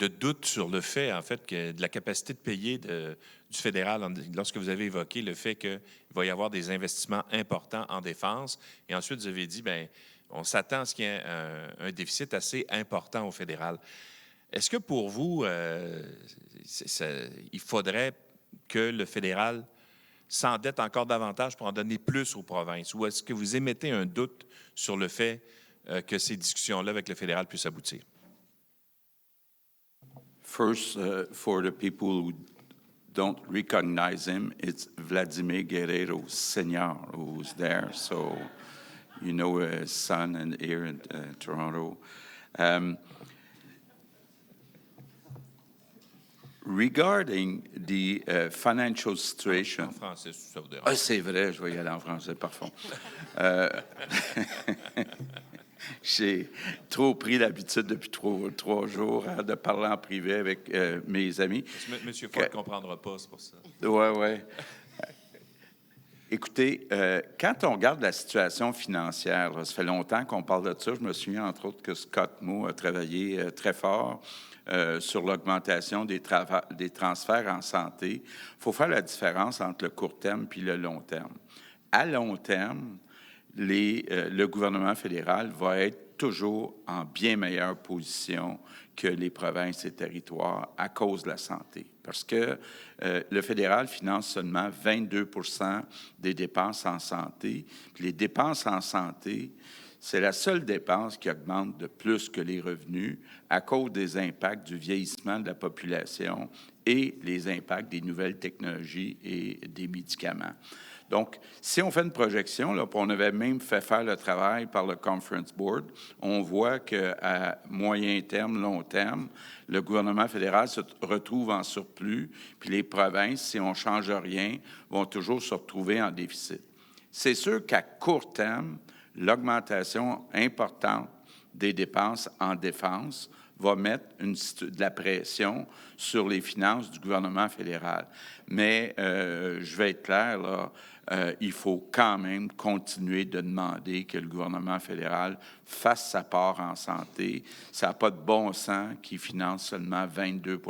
doute sur le fait, en fait, que de la capacité de payer du fédéral, lorsque vous avez évoqué le fait qu'il va y avoir des investissements importants en défense. Et ensuite, vous avez dit, bien, on s'attend à ce qu'il y ait un déficit assez important au fédéral. Est-ce que pour vous, il faudrait que le fédéral s'endette encore davantage pour en donner plus aux provinces? Ou est-ce que vous émettez un doute sur le fait que ces discussions-là avec le fédéral puissent aboutir? First, for the people who don't recognize him, it's Vladimir Guerrero Sr. who's there. So, you know, his son and here in Toronto. Regarding the financial situation. En français, ça vous dérange. Ah, c'est vrai, je vais y aller en français, parfait. J'ai trop pris l'habitude depuis trois jours de parler en privé avec mes amis. Monsieur Ford ne comprendra pas, c'est pour ça. Oui. Écoutez, quand on regarde la situation financière, là, ça fait longtemps qu'on parle de ça. Je me souviens, entre autres, que Scott Moe a travaillé très fort sur l'augmentation des transferts en santé. Il faut faire la différence entre le court terme puis le long terme. À long terme, le gouvernement fédéral va être toujours en bien meilleure position que les provinces et territoires à cause de la santé. Parce que le fédéral finance seulement 22 % des dépenses en santé. Puis les dépenses en santé, c'est la seule dépense qui augmente de plus que les revenus à cause des impacts du vieillissement de la population et les impacts des nouvelles technologies et des médicaments. Donc, si on fait une projection, là, on avait même fait faire le travail par le Conference Board, on voit qu'à moyen terme, long terme, le gouvernement fédéral se retrouve en surplus, puis les provinces, si on ne change rien, vont toujours se retrouver en déficit. C'est sûr qu'à court terme, l'augmentation importante des dépenses en défense va mettre de la pression sur les finances du gouvernement fédéral. Mais je vais être clair, là, il faut quand même continuer de demander que le gouvernement fédéral fasse sa part en santé. Ça n'a pas de bon sens qu'il finance seulement 22 %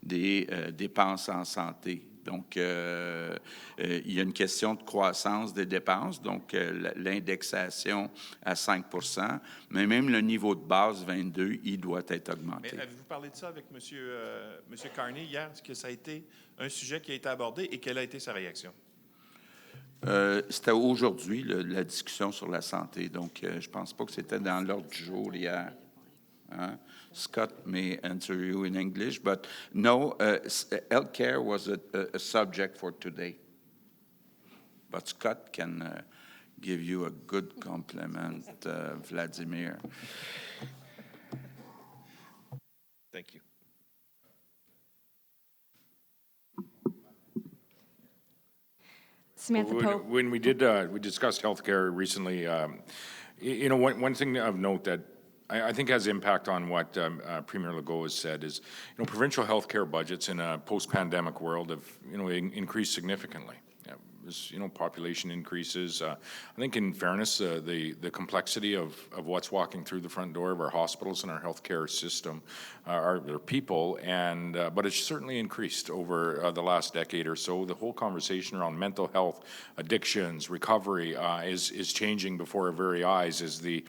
des dépenses en santé. Donc, il y a une question de croissance des dépenses, donc l'indexation à 5 %, mais même le niveau de base 22, il doit être augmenté. Mais avez-vous parlé de ça avec M. Carney hier? Est-ce que ça a été un sujet qui a été abordé et quelle a été sa réaction? C'était aujourd'hui la discussion sur la santé, donc je ne pense pas que c'était dans l'ordre du jour hier. Hein? Scott may answer you in English, but no, healthcare was a subject for today. But Scott can give you a good compliment, Vladimir. Thank you. Samantha Pope. When we discussed healthcare recently, you know, one thing of note that I think has impact on what Premier Legault has said is, you know, provincial healthcare budgets in a post-pandemic world have, you know, increased significantly. As, you know, population increases. I think, in fairness, the complexity of what's walking through the front door of our hospitals and our healthcare system are their people, and but it's certainly increased over the last decade or so. The whole conversation around mental health, addictions, recovery is changing before our very eyes. As the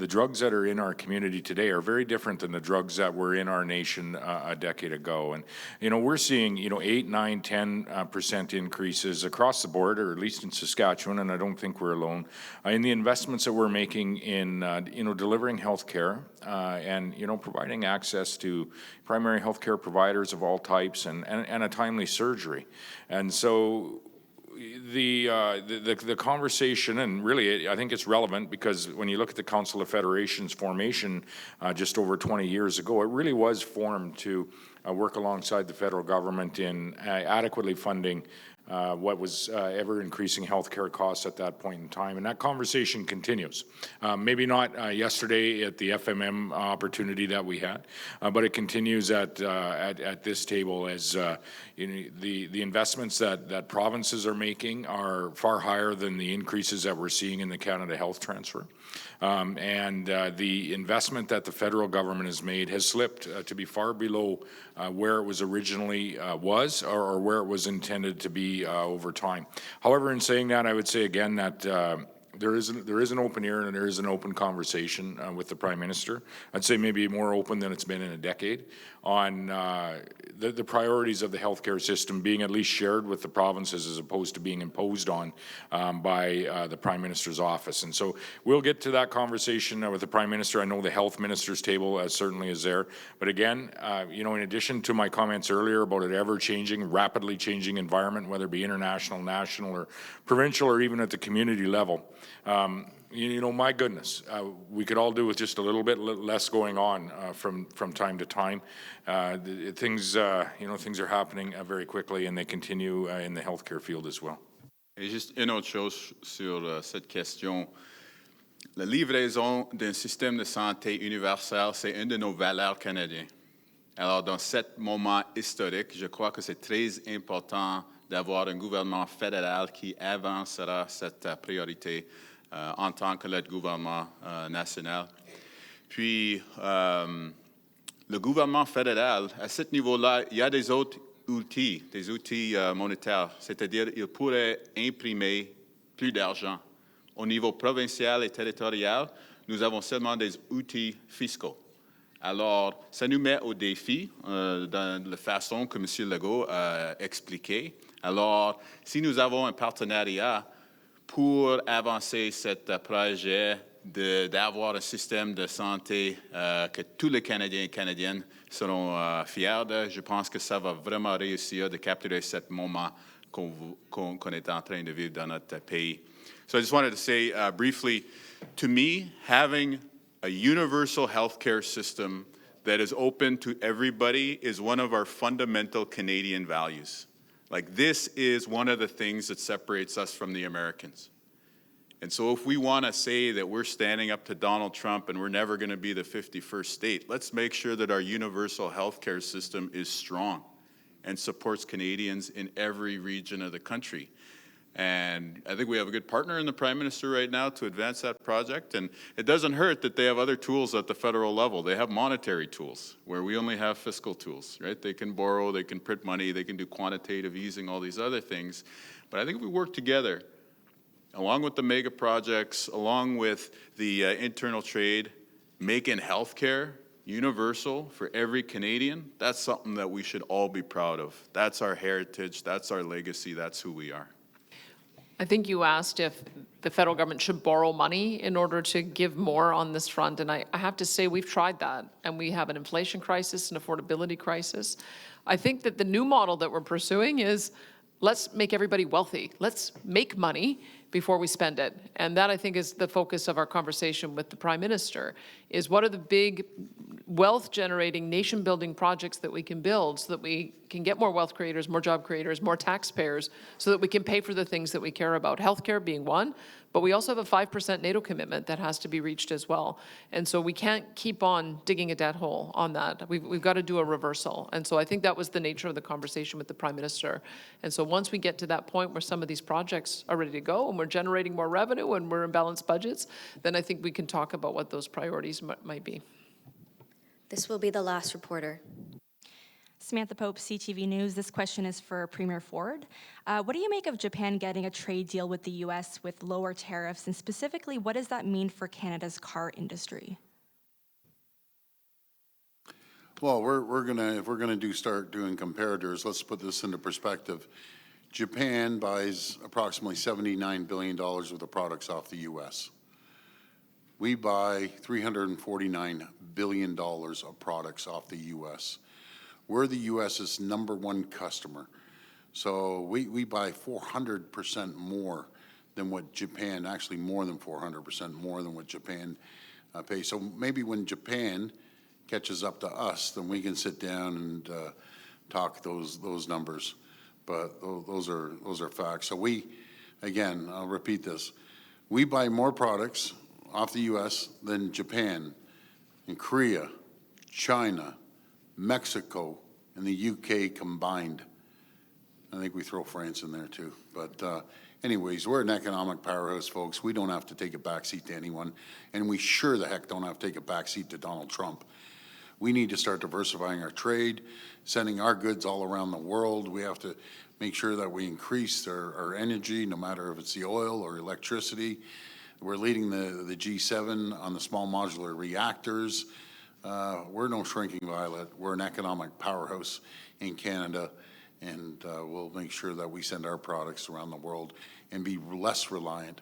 drugs that are in our community today are very different than the drugs that were in our nation a decade ago. And, you know, we're seeing, you know, 8, 9, 10% increases across the board, or at least in Saskatchewan, and I don't think we're alone, in the investments that we're making in, you know, delivering health care and, you know, providing access to primary health care providers of all types and a timely surgery. And so the conversation, and really I think it's relevant because when you look at the Council of Federation's formation just over 20 years ago, it really was formed to work alongside the federal government in adequately funding what was ever-increasing healthcare costs at that point in time. And that conversation continues. Maybe not yesterday at the FMM opportunity that we had, but it continues at this table as you know, the investments that provinces are making are far higher than the increases that we're seeing in the Canada Health Transfer. And the investment that the federal government has made has slipped to be far below where it was originally or where it was intended to be over time. However, in saying that, I would say again that there is an open ear and there is an open conversation with the Prime Minister. I'd say maybe more open than it's been in a decade on the priorities of the healthcare system being at least shared with the provinces as opposed to being imposed on by the Prime Minister's office. And so we'll get to that conversation with the Prime Minister. I know the Health Minister's table certainly is there. But again, you know, in addition to my comments earlier about an ever-changing, rapidly changing environment, whether it be international, national, or provincial, or even at the community level, you know, my goodness, we could all do with just a little bit less going on from time to time. Things are happening very quickly, and they continue in the healthcare field as well. Et juste une autre chose sur cette question. La livraison d'un système de santé universel, c'est une de nos valeurs canadiennes. Alors, dans ce moment historique, je crois que c'est très important d'avoir un gouvernement fédéral qui avancera cette priorité en tant que le gouvernement national. Puis, le gouvernement fédéral, à ce niveau-là, il y a des autres outils, des outils monétaires, c'est-à-dire il pourrait imprimer plus d'argent. Au niveau provincial et territorial, nous avons seulement des outils fiscaux. Alors, ça nous met au défi dans la façon que M. Legault a expliqué. Alors, si nous avons un partenariat pour avancer ce projet d'avoir un système de santé que tous les Canadiens et Canadiennes seront fiers de, je pense que ça va vraiment réussir de capturer ce moment qu'on est en train de vivre dans notre pays. So I just wanted to say briefly, to me, having a universal healthcare system that is open to everybody is one of our fundamental Canadian values. Like, this is one of the things that separates us from the Americans. And so if we want to say that we're standing up to Donald Trump and we're never going to be the 51st state, let's make sure that our universal healthcare system is strong and supports Canadians in every region of the country. And I think we have a good partner in the Prime Minister right now to advance that project. And it doesn't hurt that they have other tools at the federal level. They have monetary tools, where we only have fiscal tools, right? They can borrow, they can print money, they can do quantitative easing, all these other things. But I think if we work together, along with the mega projects, along with the internal trade, making healthcare universal for every Canadian, that's something that we should all be proud of. That's our heritage, that's our legacy, that's who we are. I think you asked if the federal government should borrow money in order to give more on this front, and I have to say we've tried that, and we have an inflation crisis, an affordability crisis. I think that the new model that we're pursuing is let's make everybody wealthy. Let's make money before we spend it. And that, I think, is the focus of our conversation with the Prime Minister, is what are the big wealth-generating, nation-building projects that we can build so that we can get more wealth creators, more job creators, more taxpayers, so that we can pay for the things that we care about, healthcare being one, but we also have a 5% NATO commitment that has to be reached as well. And so we can't keep on digging a debt hole on that. We've got to do a reversal. And so I think that was the nature of the conversation with the Prime Minister. And so once we get to that point where some of these projects are ready to go and we're generating more revenue and we're in balanced budgets, then I think we can talk about what those priorities might be. This will be the last reporter. Samantha Pope, CTV News. This question is for Premier Ford. What do you make of Japan getting a trade deal with the U.S. with lower tariffs, and specifically, what does that mean for Canada's car industry? Well, if we're gonna start doing comparators, let's put this into perspective. Japan buys approximately $79 billion worth of products off the U.S. We buy $349 billion of products off the U.S. We're the U.S.'s #1 customer. So we buy 400% more than what Japan, actually more than 400% more than what Japan pays. So maybe when Japan catches up to us, then we can sit down and talk those numbers. But those are facts. So again, I'll repeat this. We buy more products off the U.S. than Japan, and Korea, China, Mexico, and the U.K. combined. I think we throw France in there too. But anyways, we're an economic powerhouse, folks. We don't have to take a backseat to anyone, and we sure the heck don't have to take a backseat to Donald Trump. We need to start diversifying our trade, sending our goods all around the world. We have to make sure that we increase our energy, no matter if it's the oil or electricity. We're leading the G7 on the small modular reactors. We're no shrinking violet. We're an economic powerhouse in Canada, and we'll make sure that we send our products around the world and be less reliant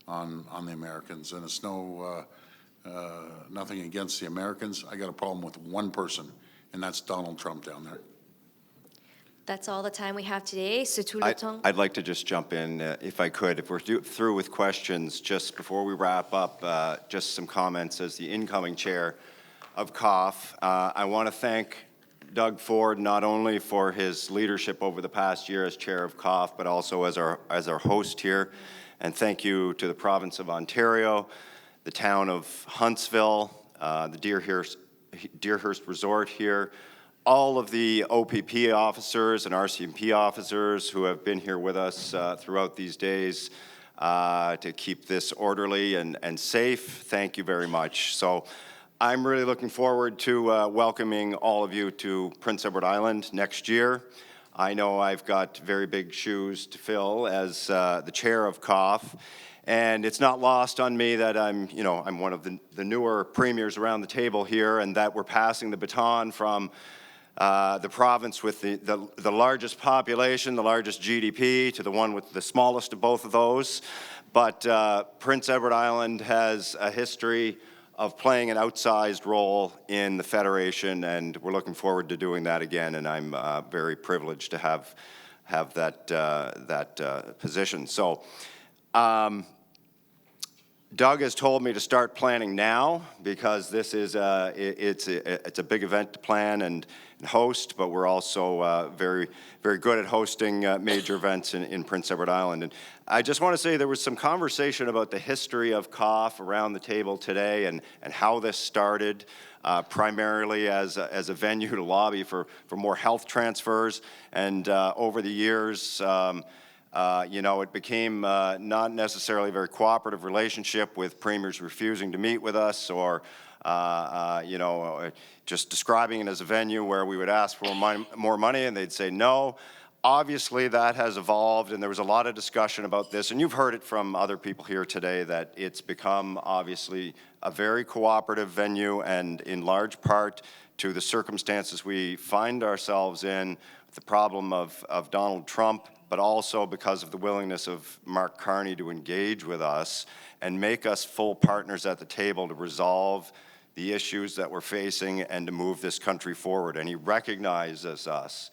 on the Americans. And it's nothing against the Americans. I got a problem with one person, and that's Donald Trump down there. That's all the time we have today. C'est tout le temps. I'd like to just jump in, if I could. If we're through with questions, just before we wrap up, just some comments as the incoming chair of COF. I want to thank Doug Ford not only for his leadership over the past year as chair of COF, but also as our host here. And thank you to the province of Ontario, the town of Huntsville, the Deerhurst Resort here, all of the OPP officers and RCMP officers who have been here with us throughout these days to keep this orderly and safe. Thank you very much. So I'm really looking forward to welcoming all of you to Prince Edward Island next year. I know I've got very big shoes to fill as the chair of COF. And it's not lost on me that I'm one of the newer premiers around the table here, and that we're passing the baton from the province with the largest population, the largest GDP, to the one with the smallest of both of those. But Prince Edward Island has a history of playing an outsized role in the Federation, and we're looking forward to doing that again, and I'm very privileged to have that position. So Doug has told me to start planning now, because this is it's a big event to plan and host, but we're also very good at hosting major events in Prince Edward Island. And I just want to say there was some conversation about the history of COF around the table today and how this started, primarily as a venue to lobby for more health transfers. And over the years, it became not necessarily a very cooperative relationship, with premiers refusing to meet with us, or just describing it as a venue where we would ask for more money and they'd say no. Obviously, that has evolved, and there was a lot of discussion about this, and you've heard it from other people here today, that it's become obviously a very cooperative venue, and in large part to the circumstances we find ourselves in, the problem of Donald Trump, but also because of the willingness of Mark Carney to engage with us and make us full partners at the table to resolve the issues that we're facing and to move this country forward. And he recognizes us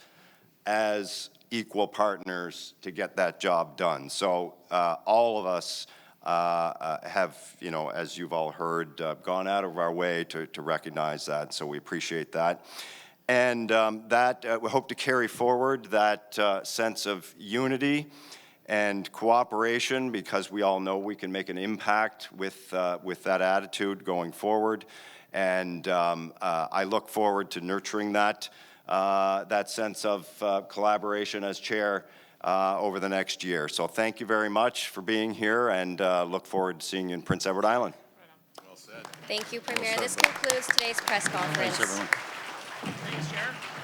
as equal partners to get that job done. So all of us have, as you've all heard, gone out of our way to recognize that, so we appreciate that. And we hope to carry forward that sense of unity and cooperation, because we all know we can make an impact with that attitude going forward. And I look forward to nurturing that sense of collaboration as chair over the next year. So thank you very much for being here, and look forward to seeing you in Prince Edward Island. Thank you, Premier. This concludes today's press conference. Thanks, everyone. Thanks, Chair.